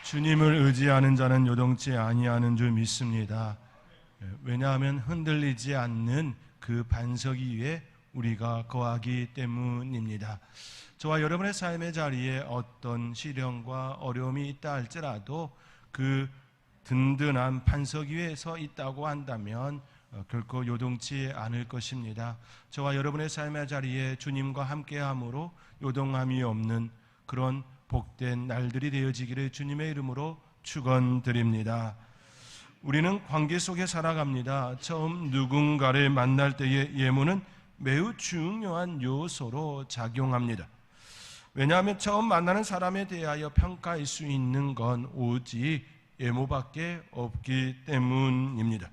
주님을 의지하는 자는 요동치 아니하는 줄 믿습니다. 왜냐하면 흔들리지 않는 그 반석 위에 우리가 거하기 때문입니다. 저와 여러분의 삶의 자리에 어떤 시련과 어려움이 있다 할지라도 그 든든한 반석 위에 서 있다고 한다면 결코 요동치 않을 것입니다. 저와 여러분의 삶의 자리에 주님과 함께함으로 요동함이 없는 그런 복된 날들이 되어지기를 주님의 이름으로 축원드립니다. 우리는 관계 속에 살아갑니다. 처음 누군가를 만날 때의 예문은 매우 중요한 요소로 작용합니다. 왜냐하면 처음 만나는 사람에 대하여 평가할 수 있는 건 오직 예모밖에 없기 때문입니다.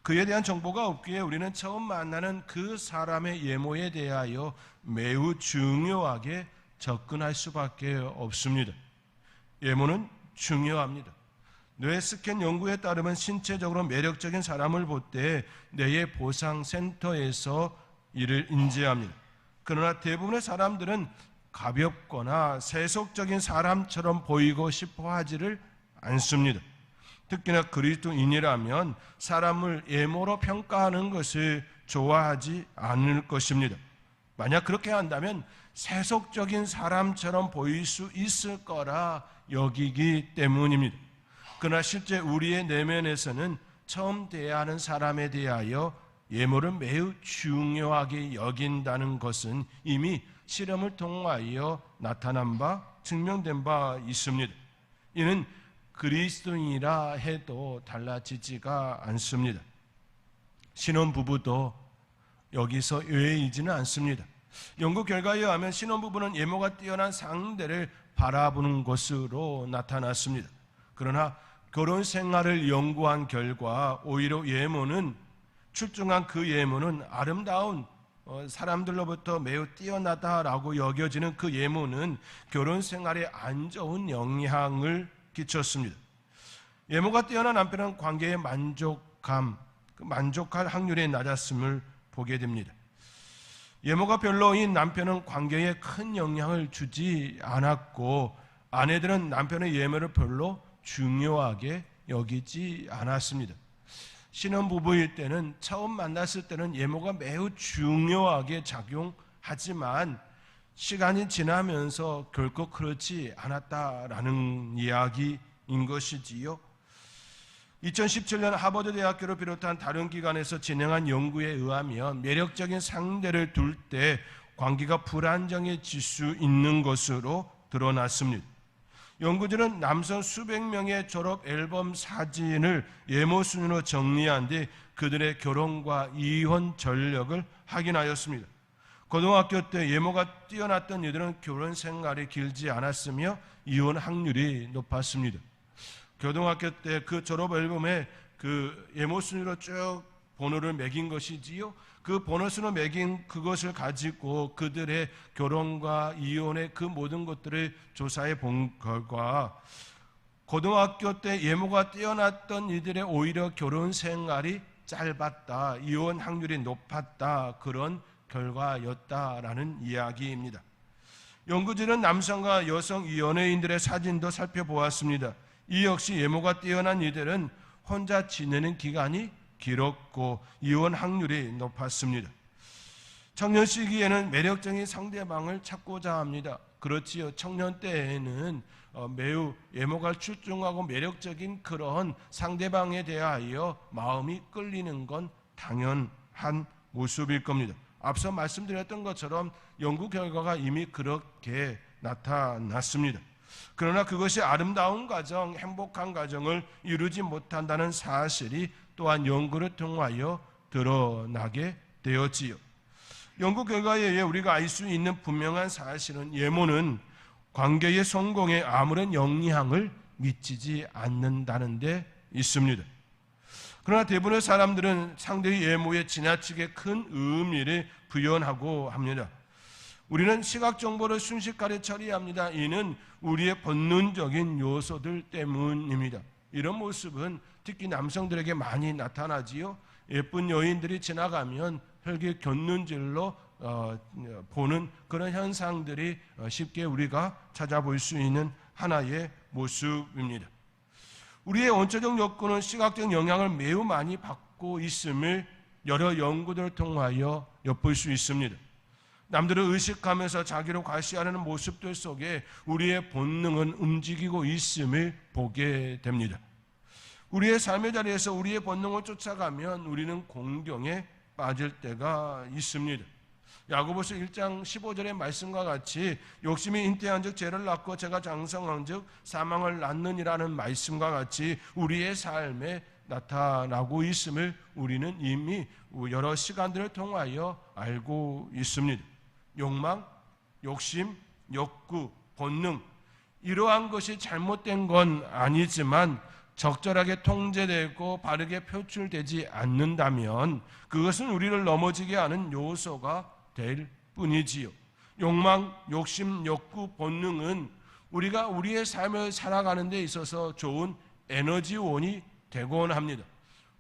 그에 대한 정보가 없기에 우리는 처음 만나는 그 사람의 예모에 대하여 매우 중요하게 접근할 수밖에 없습니다. 예모는 중요합니다. 뇌 스캔 연구에 따르면 신체적으로 매력적인 사람을 볼 때 뇌의 보상센터에서 이를 인지합니다. 그러나 대부분의 사람들은 가볍거나 세속적인 사람처럼 보이고 싶어 하지를 않습니다. 특히나 그리스도인이라면 사람을 예모로 평가하는 것을 좋아하지 않을 것입니다. 만약 그렇게 한다면 세속적인 사람처럼 보일 수 있을 거라 여기기 때문입니다. 그러나 실제 우리의 내면에서는 처음 대하는 사람에 대하여 예모를 매우 중요하게 여긴다는 것은 이미 실험을 통하여 나타난 바, 증명된 바 있습니다. 이는 그리스도인이라 해도 달라지지가 않습니다. 신혼부부도 여기서 예외이지는 않습니다. 연구 결과에 의하면 신혼부부는 예모가 뛰어난 상대를 바라보는 것으로 나타났습니다. 그러나 결혼 생활을 연구한 결과 오히려 출중한 그 예모는 아름다운 사람들로부터 매우 뛰어나다라고 여겨지는 그 예모는 결혼 생활에 안 좋은 영향을 끼쳤습니다. 예모가 뛰어난 남편은 관계에 만족할 확률이 낮았음을 보게 됩니다. 예모가 별로인 남편은 관계에 큰 영향을 주지 않았고 아내들은 남편의 예모를 별로 중요하게 여기지 않았습니다. 신혼부부일 때는 처음 만났을 때는 예모가 매우 중요하게 작용하지만 시간이 지나면서 결코 그렇지 않았다라는 이야기인 것이지요. 2017년 하버드 대학교를 비롯한 다른 기관에서 진행한 연구에 의하면 매력적인 상대를 둘 때 관계가 불안정해질 수 있는 것으로 드러났습니다. 연구진은 남성 수백 명의 졸업 앨범 사진을 예모 순으로 정리한 뒤 그들의 결혼과 이혼 전력을 확인하였습니다. 고등학교 때 예모가 뛰어났던 이들은 결혼 생활이 길지 않았으며 이혼 확률이 높았습니다. 고등학교 때 그 졸업 앨범에 그 예모 순으로 쭉 번호를 매긴 것이지요. 그 번호수로 매긴 그것을 가지고 그들의 결혼과 이혼의 그 모든 것들을 조사해 본 결과 고등학교 때 예모가 뛰어났던 이들의 오히려 결혼 생활이 짧았다, 이혼 확률이 높았다, 그런 결과였다라는 이야기입니다. 연구진은 남성과 여성 연예인들의 사진도 살펴보았습니다. 이 역시 예모가 뛰어난 이들은 혼자 지내는 기간이 길었고 이혼 확률이 높았습니다. 청년 시기에는 매력적인 상대방을 찾고자 합니다. 그렇지요. 청년 때에는 매우 예모가 출중하고 매력적인 그런 상대방에 대하여 마음이 끌리는 건 당연한 모습일 겁니다. 앞서 말씀드렸던 것처럼 연구 결과가 이미 그렇게 나타났습니다. 그러나 그것이 아름다운 가정, 행복한 가정을 이루지 못한다는 사실이 또한 연구를 통하여 드러나게 되었지요. 연구 결과에 의해 우리가 알 수 있는 분명한 사실은 예모는 관계의 성공에 아무런 영향을 미치지 않는다는 데 있습니다. 그러나 대부분의 사람들은 상대의 예모에 지나치게 큰 의미를 부여하고 합니다. 우리는 시각 정보를 순식간에 처리합니다. 이는 우리의 본능적인 요소들 때문입니다. 이런 모습은 특히 남성들에게 많이 나타나지요. 예쁜 여인들이 지나가면 혈기 곁눈질로 보는 그런 현상들이 쉽게 우리가 찾아볼 수 있는 하나의 모습입니다. 우리의 원초적 욕구는 시각적 영향을 매우 많이 받고 있음을 여러 연구들을 통하여 엿볼 수 있습니다. 남들을 의식하면서 자기를 과시하는 모습들 속에 우리의 본능은 움직이고 있음을 보게 됩니다. 우리의 삶의 자리에서 우리의 본능을 쫓아가면 우리는 공경에 빠질 때가 있습니다. 야고보서 1장 15절의 말씀과 같이 욕심이 잉태한 즉 죄를 낳고 죄가 장성한 즉 사망을 낳느니라는 말씀과 같이 우리의 삶에 나타나고 있음을 우리는 이미 여러 시간들을 통하여 알고 있습니다. 욕망, 욕심, 욕구, 본능, 이러한 것이 잘못된 건 아니지만 적절하게 통제되고 바르게 표출되지 않는다면 그것은 우리를 넘어지게 하는 요소가 될 뿐이지요. 욕망, 욕심, 욕구, 본능은 우리가 우리의 삶을 살아가는 데 있어서 좋은 에너지원이 되곤 합니다.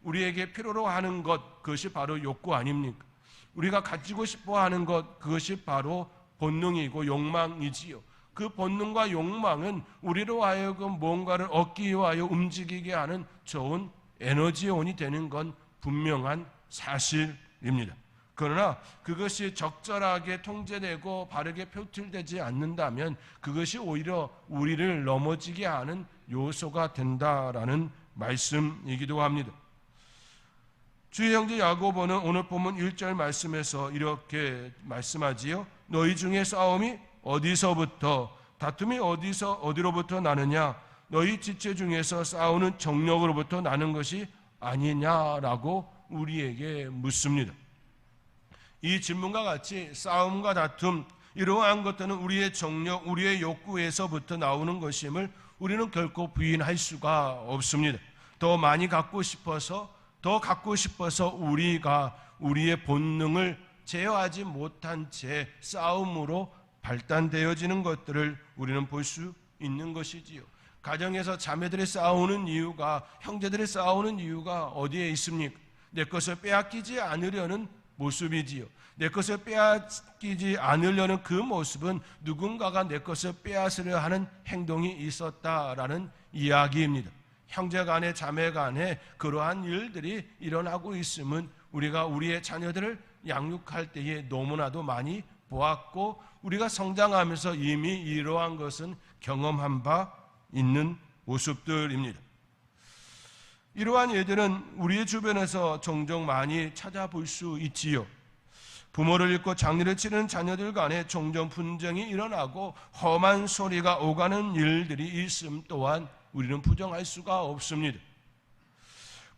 우리에게 필요로 하는 것, 그것이 바로 욕구 아닙니까? 우리가 가지고 싶어 하는 것, 그것이 바로 본능이고 욕망이지요. 그 본능과 욕망은 우리로 하여금 뭔가를 얻기 위하여 움직이게 하는 좋은 에너지원이 되는 건 분명한 사실입니다. 그러나 그것이 적절하게 통제되고 바르게 표출되지 않는다면 그것이 오히려 우리를 넘어지게 하는 요소가 된다라는 말씀이기도 합니다. 주의 형제 야고보는 오늘 본문 1절 말씀에서 이렇게 말씀하지요. 너희 중에 싸움이 어디서부터, 다툼이 어디로부터 나느냐? 너희 지체 중에서 싸우는 정력으로부터 나는 것이 아니냐라고 우리에게 묻습니다. 이 질문과 같이 싸움과 다툼, 이러한 것들은 우리의 정력, 우리의 욕구에서부터 나오는 것임을 우리는 결코 부인할 수가 없습니다. 더 많이 갖고 싶어서 우리가 우리의 본능을 제어하지 못한 채 싸움으로 발단되어지는 것들을 우리는 볼 수 있는 것이지요. 가정에서 자매들이 싸우는 이유가, 형제들이 싸우는 이유가 어디에 있습니까? 내 것을 빼앗기지 않으려는 모습이지요. 내 것을 빼앗기지 않으려는 그 모습은 누군가가 내 것을 빼앗으려 하는 행동이 있었다라는 이야기입니다. 형제 간에 자매 간에 그러한 일들이 일어나고 있음은 우리가 우리의 자녀들을 양육할 때에 너무나도 많이 보았고 우리가 성장하면서 이미 이러한 것은 경험한 바 있는 모습들입니다. 이러한 예들은 우리의 주변에서 종종 많이 찾아볼 수 있지요. 부모를 잃고 장례를 치르는 자녀들 간에 종종 분쟁이 일어나고 험한 소리가 오가는 일들이 있음 또한 우리는 부정할 수가 없습니다.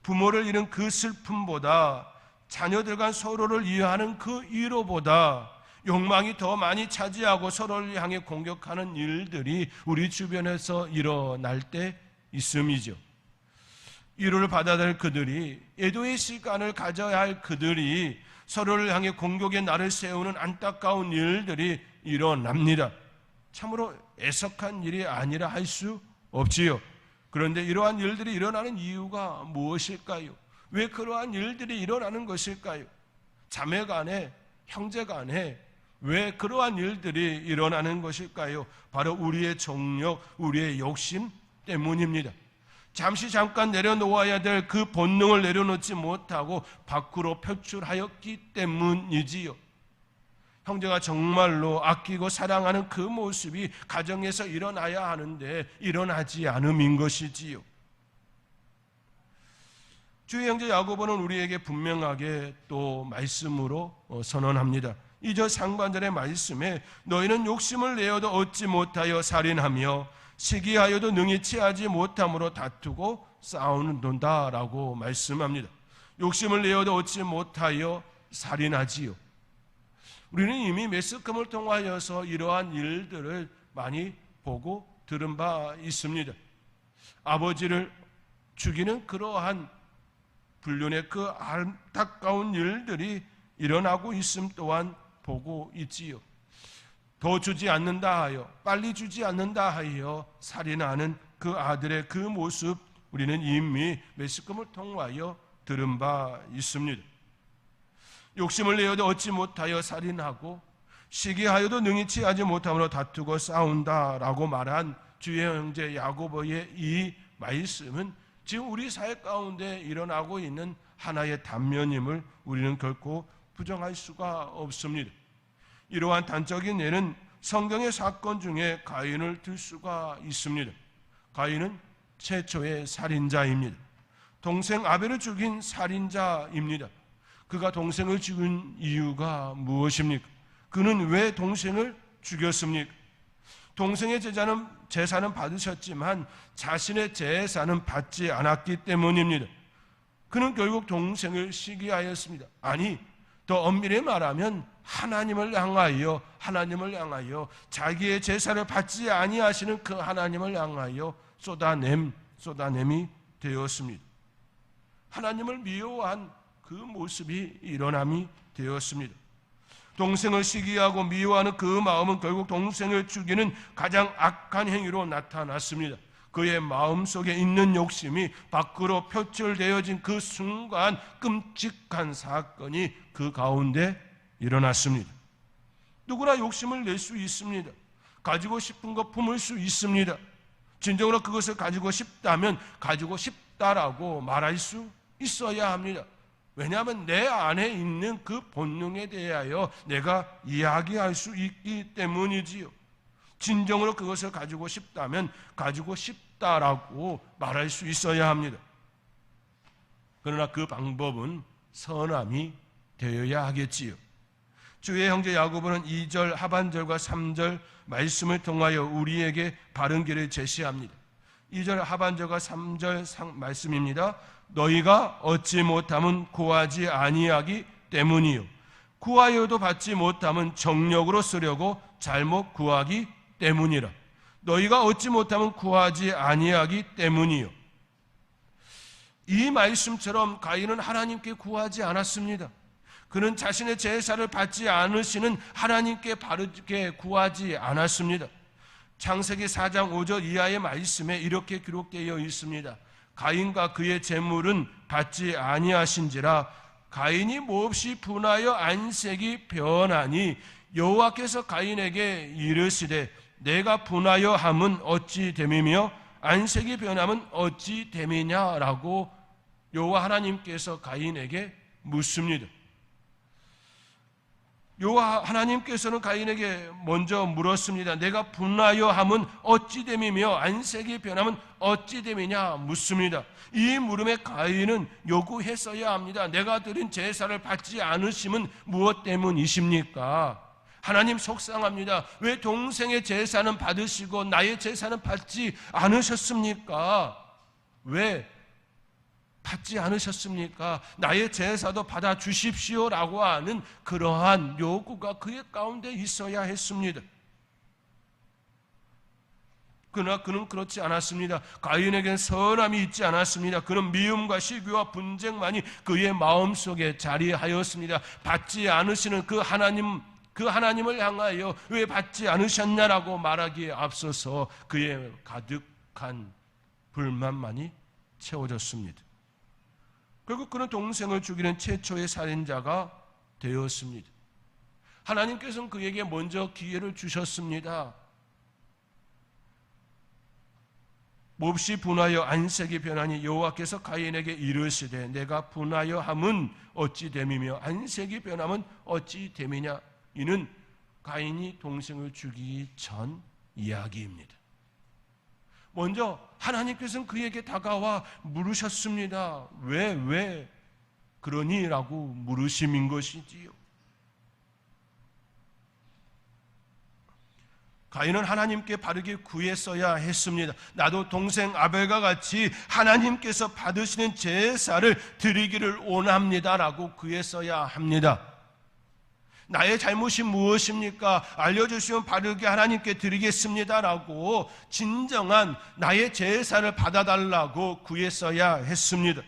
부모를 잃은 그 슬픔보다 자녀들 간 서로를 이해하는 그 위로보다 욕망이 더 많이 차지하고 서로를 향해 공격하는 일들이 우리 주변에서 일어날 때 있음이죠. 위로를 받아야 할 그들이, 애도의 시간을 가져야 할 그들이 서로를 향해 공격의 날을 세우는 안타까운 일들이 일어납니다. 참으로 애석한 일이 아니라 할 수 없지요. 그런데 이러한 일들이 일어나는 이유가 무엇일까요? 왜 그러한 일들이 일어나는 것일까요? 자매 간에, 형제 간에 왜 그러한 일들이 일어나는 것일까요? 바로 우리의 정욕, 우리의 욕심 때문입니다. 잠깐 내려놓아야 될 그 본능을 내려놓지 못하고 밖으로 표출하였기 때문이지요. 형제가 정말로 아끼고 사랑하는 그 모습이 가정에서 일어나야 하는데 일어나지 않음인 것이지요. 주의 형제 야고보는 우리에게 분명하게 또 말씀으로 선언합니다. 2절 상반절의 말씀에 너희는 욕심을 내어도 얻지 못하여 살인하며 시기하여도 능히 취하지 못함으로 다투고 싸우는도다라고 말씀합니다. 욕심을 내어도 얻지 못하여 살인하지요. 우리는 이미 매스컴을 통하여서 이러한 일들을 많이 보고 들은 바 있습니다. 아버지를 죽이는 그러한 불륜의 그 안타까운 일들이 일어나고 있음 또한 보고 있지요. 더 주지 않는다 하여, 빨리 주지 않는다 하여 살인하는 그 아들의 그 모습 우리는 이미 매스컴을 통하여 들은 바 있습니다. 욕심을 내어도 얻지 못하여 살인하고 시기하여도 능히 취하지 못함으로 다투고 싸운다라고 말한 주의 형제 야고보의 이 말씀은 지금 우리 사회 가운데 일어나고 있는 하나의 단면임을 우리는 결코 부정할 수가 없습니다. 이러한 단적인 예는 성경의 사건 중에 가인을 들 수가 있습니다. 가인은 최초의 살인자입니다. 동생 아벨을 죽인 살인자입니다. 그가 동생을 죽인 이유가 무엇입니까? 그는 왜 동생을 죽였습니까? 동생의 재산은 받으셨지만 자신의 재산은 받지 않았기 때문입니다. 그는 결국 동생을 시기하였습니다. 아니, 더 엄밀히 말하면 하나님을 향하여 자기의 제사를 받지 아니하시는 그 하나님을 향하여 쏟아냄이 되었습니다. 하나님을 미워한 그 모습이 일어남이 되었습니다. 동생을 시기하고 미워하는 그 마음은 결국 동생을 죽이는 가장 악한 행위로 나타났습니다. 그의 마음속에 있는 욕심이 밖으로 표출되어진 그 순간 끔찍한 사건이 그 가운데 일어났습니다. 누구나 욕심을 낼 수 있습니다. 가지고 싶은 것 품을 수 있습니다. 진정으로 그것을 가지고 싶다면 가지고 싶다라고 말할 수 있어야 합니다. 왜냐하면 내 안에 있는 그 본능에 대하여 내가 이야기할 수 있기 때문이지요. 진정으로 그것을 가지고 싶다면 가지고 싶다라고 말할 수 있어야 합니다. 그러나 그 방법은 선함이 되어야 하겠지요. 주의 형제 야고보는 2절 하반절과 3절 말씀을 통하여 우리에게 바른 길을 제시합니다. 2절 하반절과 3절 말씀입니다. 너희가 얻지 못함은 구하지 아니하기 때문이요 구하여도 받지 못함은 정력으로 쓰려고 잘못 구하기 때문이라. 너희가 얻지 못함은 구하지 아니하기 때문이요. 이 말씀처럼 가인은 하나님께 구하지 않았습니다. 그는 자신의 제사를 받지 않으시는 하나님께 바르게 구하지 않았습니다. 창세기 4장 5절 이하의 말씀에 이렇게 기록되어 있습니다. 가인과 그의 재물은 받지 아니하신지라. 가인이 몹시 분하여 안색이 변하니 여호와께서 가인에게 이르시되 내가 분하여 함은 어찌 됨이며 안색이 변함은 어찌 됨이냐라고 여호와 하나님께서 가인에게 묻습니다. 여호와 하나님께서는 가인에게 먼저 물었습니다. 내가 분하여 함은 어찌 됨이며 안색이 변함은 어찌 됨이냐 묻습니다. 이 물음에 가인은 요구했어야 합니다. 내가 드린 제사를 받지 않으심은 무엇 때문이십니까? 하나님 속상합니다. 왜 동생의 제사는 받으시고 나의 제사는 받지 않으셨습니까? 왜 받지 않으셨습니까? 나의 제사도 받아주십시오라고 하는 그러한 요구가 그의 가운데 있어야 했습니다. 그러나 그는 그렇지 않았습니다. 가인에겐 선함이 있지 않았습니다. 그는 미움과 시기와 분쟁만이 그의 마음속에 자리하였습니다. 받지 않으시는 그 하나님을 향하여 왜 받지 않으셨냐라고 말하기에 앞서서 그의 가득한 불만만이 채워졌습니다. 결국 그는 동생을 죽이는 최초의 살인자가 되었습니다. 하나님께서는 그에게 먼저 기회를 주셨습니다. 몹시 분하여 안색이 변하니 여호와께서 가인에게 이르시되 내가 분하여 함은 어찌 됨이며 안색이 변함은 어찌 됨이냐. 이는 가인이 동생을 죽이기 전 이야기입니다. 먼저 하나님께서는 그에게 다가와 물으셨습니다. 왜 그러니? 라고 물으심인 것이지요. 가인은 하나님께 바르게 구했어야 했습니다. 나도 동생 아벨과 같이 하나님께서 받으시는 제사를 드리기를 원합니다 라고 구했어야 합니다. 나의 잘못이 무엇입니까? 알려주시면 바르게 하나님께 드리겠습니다라고 진정한 나의 제사를 받아달라고 구했어야 했습니다.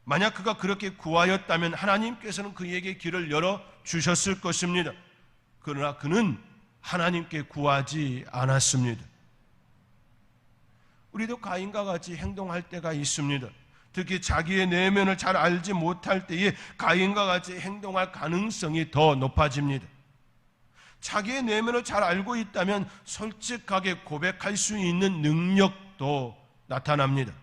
만약 그가 그렇게 구하였다면 하나님께서는 그에게 길을 열어주셨을 것입니다. 그러나 그는 하나님께 구하지 않았습니다. 우리도 가인과 같이 행동할 때가 있습니다. 특히 자기의 내면을 잘 알지 못할 때에 가인과 같이 행동할 가능성이 더 높아집니다. 자기의 내면을 잘 알고 있다면 솔직하게 고백할 수 있는 능력도 나타납니다.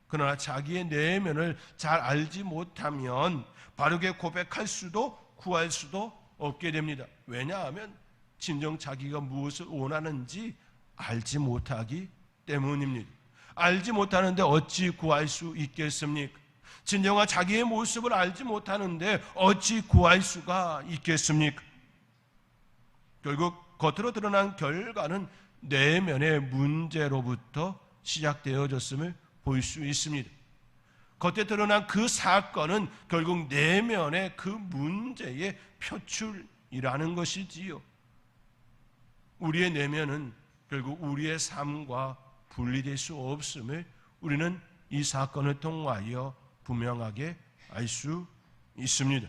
그러나 자기의 내면을 잘 알지 못하면 바르게 고백할 수도 구할 수도 없게 됩니다. 왜냐하면 진정 자기가 무엇을 원하는지 알지 못하기 때문입니다. 알지 못하는데 어찌 구할 수 있겠습니까? 진정한 자기의 모습을 알지 못하는데 어찌 구할 수가 있겠습니까? 결국 겉으로 드러난 결과는 내면의 문제로부터 시작되어졌음을 볼 수 있습니다. 겉에 드러난 그 사건은 결국 내면의 그 문제의 표출이라는 것이지요. 우리의 내면은 결국 우리의 삶과 분리될 수 없음을 우리는 이 사건을 통하여 분명하게 알 수 있습니다.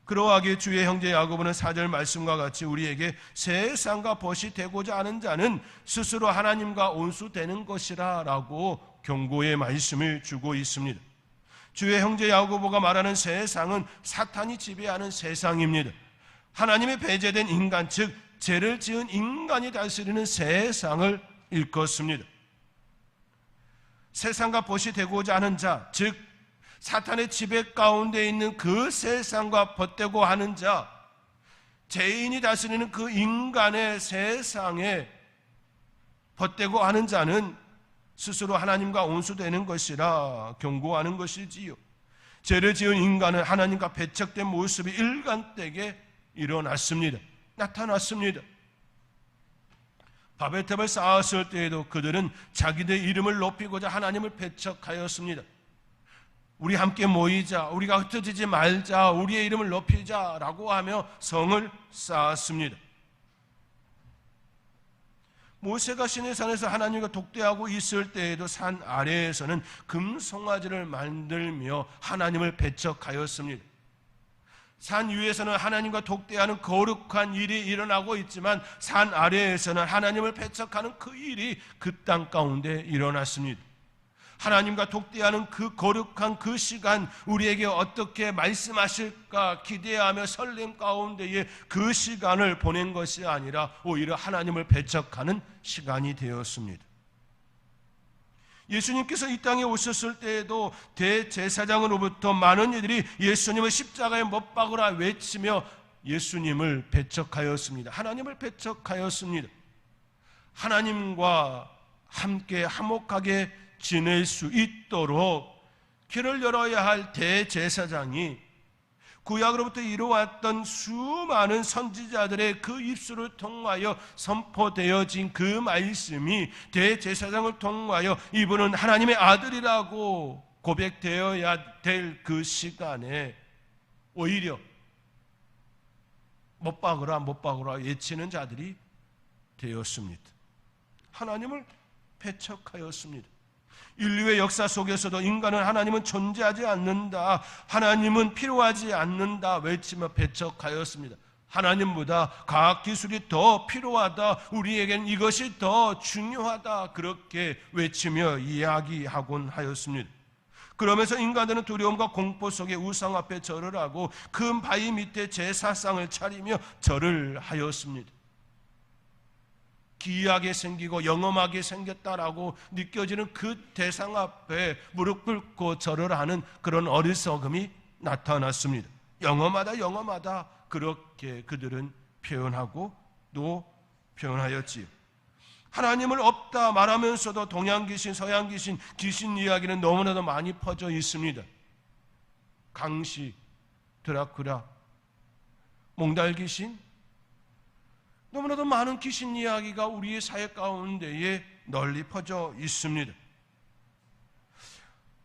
그러하기에 주의 형제 야고보는 4절 말씀과 같이 우리에게 세상과 벗이 되고자 하는 자는 스스로 하나님과 온수되는 것이라 라고 경고의 말씀을 주고 있습니다. 주의 형제 야고보가 말하는 세상은 사탄이 지배하는 세상입니다. 하나님의 배제된 인간, 즉 죄를 지은 인간이 다스리는 세상을 일컫습니다. 세상과 벗이 되고자 하는 자, 즉 사탄의 지배 가운데 있는 그 세상과 벗되고 하는 자, 죄인이 다스리는 그 인간의 세상에 벗되고 하는 자는 스스로 하나님과 온수되는 것이라 경고하는 것이지요. 죄를 지은 인간은 하나님과 배척된 모습이 일관되게 일어났습니다. 나타났습니다. 바벨탑을 쌓았을 때에도 그들은 자기들의 이름을 높이고자 하나님을 배척하였습니다. 우리 함께 모이자, 우리가 흩어지지 말자, 우리의 이름을 높이자라고 하며 성을 쌓았습니다. 모세가 시내산에서 하나님과 독대하고 있을 때에도 산 아래에서는 금송아지를 만들며 하나님을 배척하였습니다. 산 위에서는 하나님과 독대하는 거룩한 일이 일어나고 있지만 산 아래에서는 하나님을 배척하는 그 일이 그 땅 가운데 일어났습니다. 하나님과 독대하는 그 거룩한 그 시간, 우리에게 어떻게 말씀하실까 기대하며 설렘 가운데에 그 시간을 보낸 것이 아니라 오히려 하나님을 배척하는 시간이 되었습니다. 예수님께서 이 땅에 오셨을 때에도 대제사장으로부터 많은 이들이 예수님을 십자가에 못 박으라 외치며 예수님을 배척하였습니다. 하나님을 배척하였습니다. 하나님과 함께 화목하게 지낼 수 있도록 길을 열어야 할 대제사장이 구약으로부터 이루어왔던 수많은 선지자들의 그 입술을 통하여 선포되어진 그 말씀이 대제사장을 통하여 이분은 하나님의 아들이라고 고백되어야 될 그 시간에 오히려 못 박으라 못 박으라 외치는 자들이 되었습니다. 하나님을 배척하였습니다. 인류의 역사 속에서도 인간은 하나님은 존재하지 않는다, 하나님은 필요하지 않는다 외치며 배척하였습니다. 하나님보다 과학기술이 더 필요하다, 우리에겐 이것이 더 중요하다, 그렇게 외치며 이야기하곤 하였습니다. 그러면서 인간들은 두려움과 공포 속에 우상 앞에 절을 하고 큰 바위 밑에 제사상을 차리며 절을 하였습니다. 기이하게 생기고 영험하게 생겼다라고 느껴지는 그 대상 앞에 무릎 꿇고 절을 하는 그런 어리석음이 나타났습니다. 영험하다 영험하다 그렇게 그들은 표현하고 또 표현하였지요. 하나님을 없다 말하면서도 동양 귀신, 서양 귀신, 귀신 이야기는 너무나도 많이 퍼져 있습니다. 강시, 드라큘라, 몽달 귀신, 너무나도 많은 귀신 이야기가 우리의 사회 가운데에 널리 퍼져 있습니다.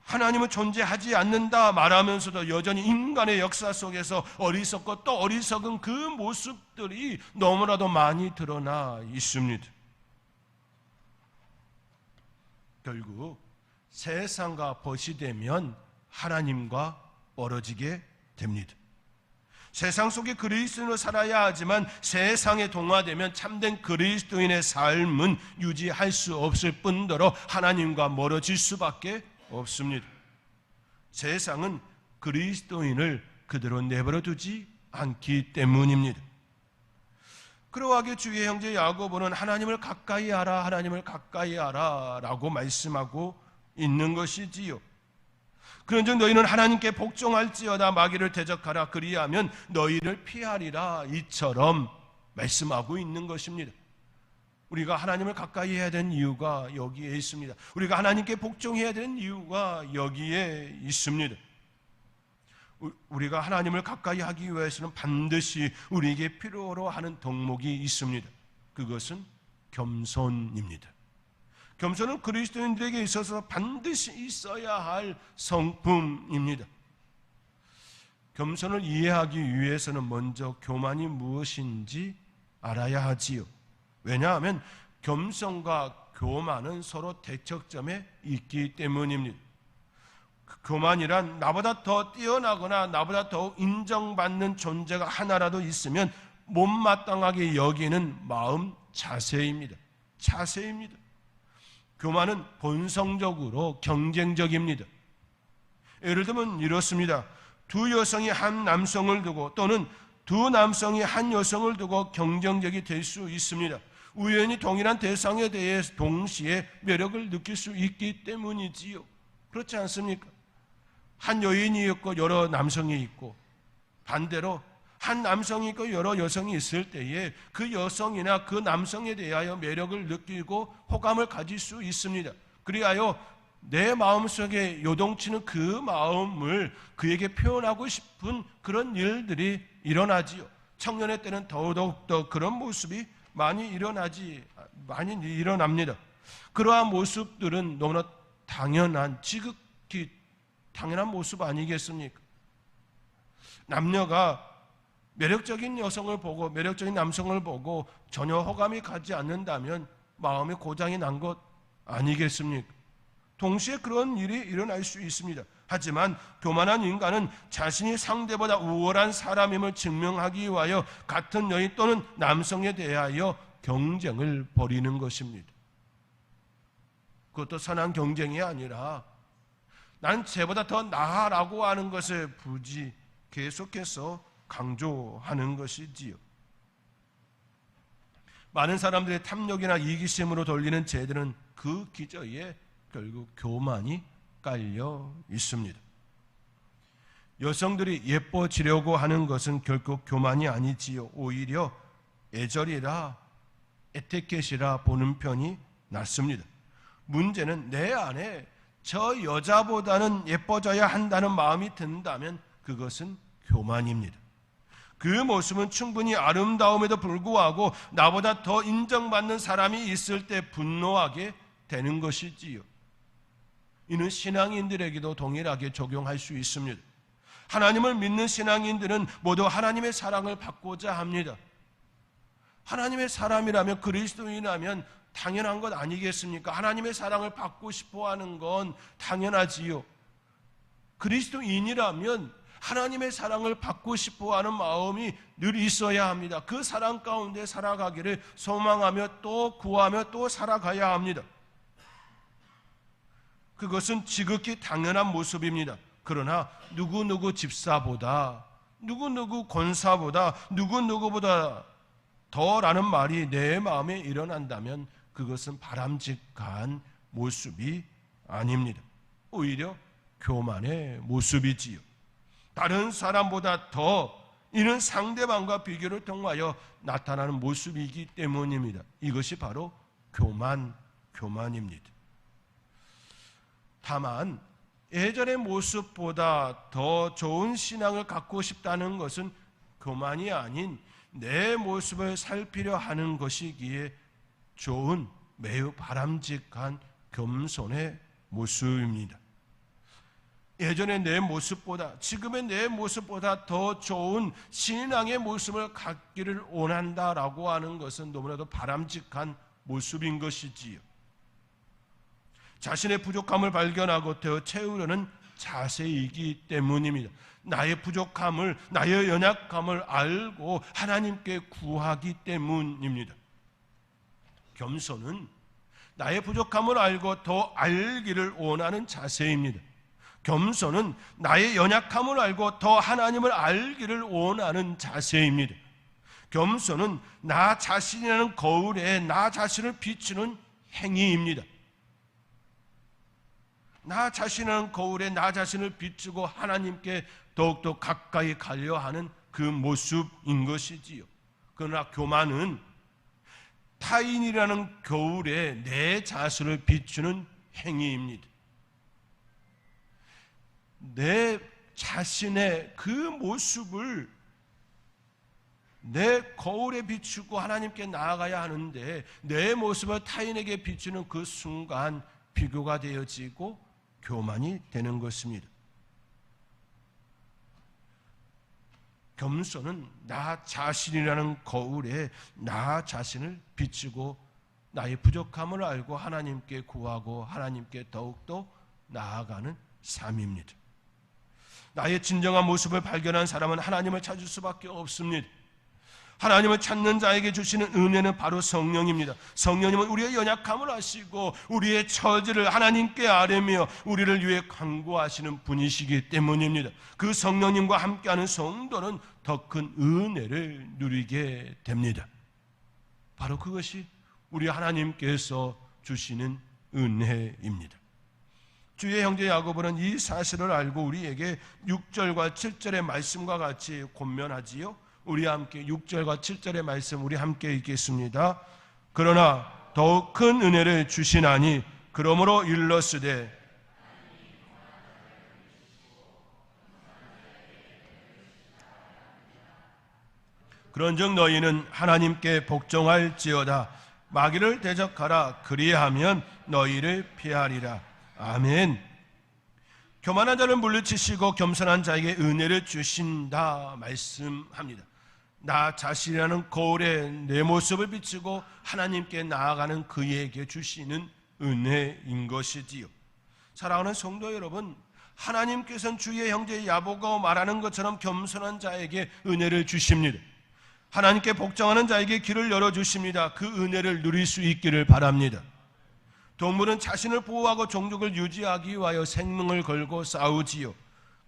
하나님은 존재하지 않는다 말하면서도 여전히 인간의 역사 속에서 어리석고 또 어리석은 그 모습들이 너무나도 많이 드러나 있습니다. 결국 세상과 벗이 되면 하나님과 멀어지게 됩니다. 세상 속에 그리스도인으로 살아야 하지만 세상에 동화되면 참된 그리스도인의 삶은 유지할 수 없을 뿐더러 하나님과 멀어질 수밖에 없습니다. 세상은 그리스도인을 그대로 내버려 두지 않기 때문입니다. 그러하게 주의 형제 야고보는 하나님을 가까이 하라, 하나님을 가까이 하라 라고 말씀하고 있는 것이지요. 그런즉 너희는 하나님께 복종할지어다, 마귀를 대적하라, 그리하면 너희를 피하리라, 이처럼 말씀하고 있는 것입니다. 우리가 하나님을 가까이 해야 되는 이유가 여기에 있습니다. 우리가 하나님께 복종해야 되는 이유가 여기에 있습니다. 우리가 하나님을 가까이 하기 위해서는 반드시 우리에게 필요로 하는 덕목이 있습니다. 그것은 겸손입니다. 겸손은 그리스도인들에게 있어서 반드시 있어야 할 성품입니다. 겸손을 이해하기 위해서는 먼저 교만이 무엇인지 알아야 하지요. 왜냐하면 겸손과 교만은 서로 대척점에 있기 때문입니다. 교만이란 나보다 더 뛰어나거나 나보다 더 인정받는 존재가 하나라도 있으면 못마땅하게 여기는 마음 자세입니다. 자세입니다. 교만은 본성적으로 경쟁적입니다. 예를 들면 이렇습니다. 두 여성이 한 남성을 두고 또는 두 남성이 한 여성을 두고 경쟁적이 될 수 있습니다. 우연히 동일한 대상에 대해 동시에 매력을 느낄 수 있기 때문이지요. 그렇지 않습니까? 한 여인이 있고 여러 남성이 있고, 반대로 한 남성이 있고 여러 여성이 있을 때에 그 여성이나 그 남성에 대하여 매력을 느끼고 호감을 가질 수 있습니다. 그리하여 내 마음속에 요동치는 그 마음을 그에게 표현하고 싶은 그런 일들이 일어나지요. 청년의 때는 더더욱 그런 모습이 많이 일어납니다. 그러한 모습들은 너무나 당연한, 지극히 당연한 모습 아니겠습니까? 남녀가 매력적인 여성을 보고 매력적인 남성을 보고 전혀 호감이 가지 않는다면 마음의 고장이 난 것 아니겠습니까? 동시에 그런 일이 일어날 수 있습니다. 하지만 교만한 인간은 자신이 상대보다 우월한 사람임을 증명하기 위하여 같은 여인 또는 남성에 대하여 경쟁을 벌이는 것입니다. 그것도 선한 경쟁이 아니라 난 쟤보다 더 나아라고 하는 것을 굳이 계속해서 강조하는 것이지요. 많은 사람들의 탐욕이나 이기심으로 돌리는 죄들은 그 기저에 결국 교만이 깔려 있습니다. 여성들이 예뻐지려고 하는 것은 결국 교만이 아니지요. 오히려 애절이라 에티켓이라 보는 편이 낫습니다. 문제는 내 안에 저 여자보다는 예뻐져야 한다는 마음이 든다면 그것은 교만입니다. 그 모습은 충분히 아름다움에도 불구하고 나보다 더 인정받는 사람이 있을 때 분노하게 되는 것이지요. 이는 신앙인들에게도 동일하게 적용할 수 있습니다. 하나님을 믿는 신앙인들은 모두 하나님의 사랑을 받고자 합니다. 하나님의 사람이라면, 그리스도인이라면 당연한 것 아니겠습니까? 하나님의 사랑을 받고 싶어 하는 건 당연하지요. 그리스도인이라면 하나님의 사랑을 받고 싶어 하는 마음이 늘 있어야 합니다. 그 사랑 가운데 살아가기를 소망하며 또 구하며 또 살아가야 합니다. 그것은 지극히 당연한 모습입니다. 그러나 누구누구 집사보다, 누구누구 권사보다, 누구누구보다 더라는 말이 내 마음에 일어난다면 그것은 바람직한 모습이 아닙니다. 오히려 교만의 모습이지요. 다른 사람보다 더, 이는 상대방과 비교를 통하여 나타나는 모습이기 때문입니다. 이것이 바로 교만입니다. 다만 예전의 모습보다 더 좋은 신앙을 갖고 싶다는 것은 교만이 아닌 내 모습을 살피려 하는 것이기에 좋은, 매우 바람직한 겸손의 모습입니다. 예전의 내 모습보다, 지금의 내 모습보다 더 좋은 신앙의 모습을 갖기를 원한다라고 하는 것은 너무나도 바람직한 모습인 것이지요. 자신의 부족함을 발견하고 되어 채우려는 자세이기 때문입니다. 나의 부족함을, 나의 연약함을 알고 하나님께 구하기 때문입니다. 겸손은 나의 부족함을 알고 더 알기를 원하는 자세입니다. 겸손은 나의 연약함을 알고 더 하나님을 알기를 원하는 자세입니다. 겸손은 나 자신이라는 거울에 나 자신을 비추는 행위입니다. 나 자신이라는 거울에 나 자신을 비추고 하나님께 더욱더 가까이 가려 하는 그 모습인 것이지요. 그러나 교만은 타인이라는 거울에 내 자신을 비추는 행위입니다. 내 자신의 그 모습을 내 거울에 비추고 하나님께 나아가야 하는데 내 모습을 타인에게 비추는 그 순간 비교가 되어지고 교만이 되는 것입니다. 겸손은 나 자신이라는 거울에 나 자신을 비추고 나의 부족함을 알고 하나님께 구하고 하나님께 더욱더 나아가는 삶입니다. 나의 진정한 모습을 발견한 사람은 하나님을 찾을 수밖에 없습니다. 하나님을 찾는 자에게 주시는 은혜는 바로 성령입니다. 성령님은 우리의 연약함을 아시고 우리의 처지를 하나님께 아뢰며 우리를 위해 간구하시는 분이시기 때문입니다. 그 성령님과 함께하는 성도는 더 큰 은혜를 누리게 됩니다. 바로 그것이 우리 하나님께서 주시는 은혜입니다. 주의 형제 야고보는 이 사실을 알고 우리에게 6절과 7절의 말씀과 같이 권면하지요. 우리 함께 6절과 7절의 말씀 우리 함께 읽겠습니다. 그러나 더욱 큰 은혜를 주시나니 그러므로 일러스되 그런즉 너희는 하나님께 복종할지어다. 마귀를 대적하라. 그리하면 너희를 피하리라. 아멘. 교만한 자를 물리치시고 겸손한 자에게 은혜를 주신다 말씀합니다. 나 자신이라는 거울에 내 모습을 비추고 하나님께 나아가는 그에게 주시는 은혜인 것이지요. 사랑하는 성도 여러분, 하나님께서는 주의 형제 야고보가 말하는 것처럼 겸손한 자에게 은혜를 주십니다. 하나님께 복종하는 자에게 길을 열어주십니다. 그 은혜를 누릴 수 있기를 바랍니다. 동물은 자신을 보호하고 종족을 유지하기 위하여 생명을 걸고 싸우지요.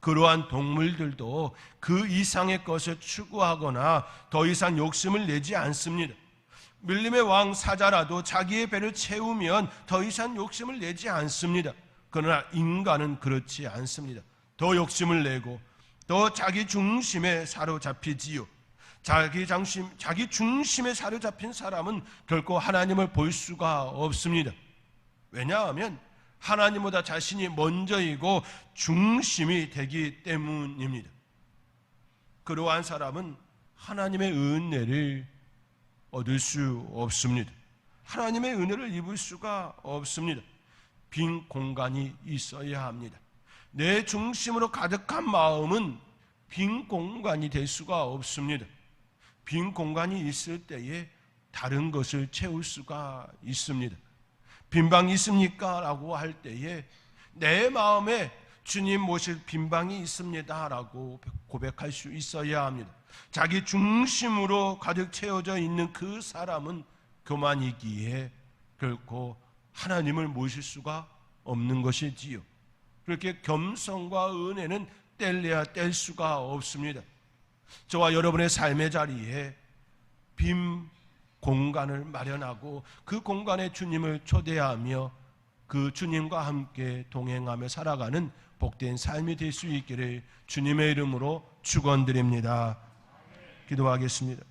그러한 동물들도 그 이상의 것을 추구하거나 더 이상 욕심을 내지 않습니다. 밀림의 왕 사자라도 자기의 배를 채우면 더 이상 욕심을 내지 않습니다. 그러나 인간은 그렇지 않습니다. 더 욕심을 내고 더 자기 중심에 사로잡히지요. 자기 중심에 사로잡힌 사람은 결코 하나님을 볼 수가 없습니다. 왜냐하면 하나님보다 자신이 먼저이고 중심이 되기 때문입니다. 그러한 사람은 하나님의 은혜를 얻을 수 없습니다. 하나님의 은혜를 입을 수가 없습니다. 빈 공간이 있어야 합니다. 내 중심으로 가득한 마음은 빈 공간이 될 수가 없습니다. 빈 공간이 있을 때에 다른 것을 채울 수가 있습니다. 빈방이 있습니까? 라고 할 때에 내 마음에 주님 모실 빈방이 있습니다 라고 고백할 수 있어야 합니다. 자기 중심으로 가득 채워져 있는 그 사람은 교만이기에 결코 하나님을 모실 수가 없는 것이지요. 그렇게 겸손과 은혜는 뗄래야 뗄 수가 없습니다. 저와 여러분의 삶의 자리에 빈 공간을 마련하고 그 공간에 주님을 초대하며 그 주님과 함께 동행하며 살아가는 복된 삶이 될 수 있기를 주님의 이름으로 축원드립니다. 기도하겠습니다.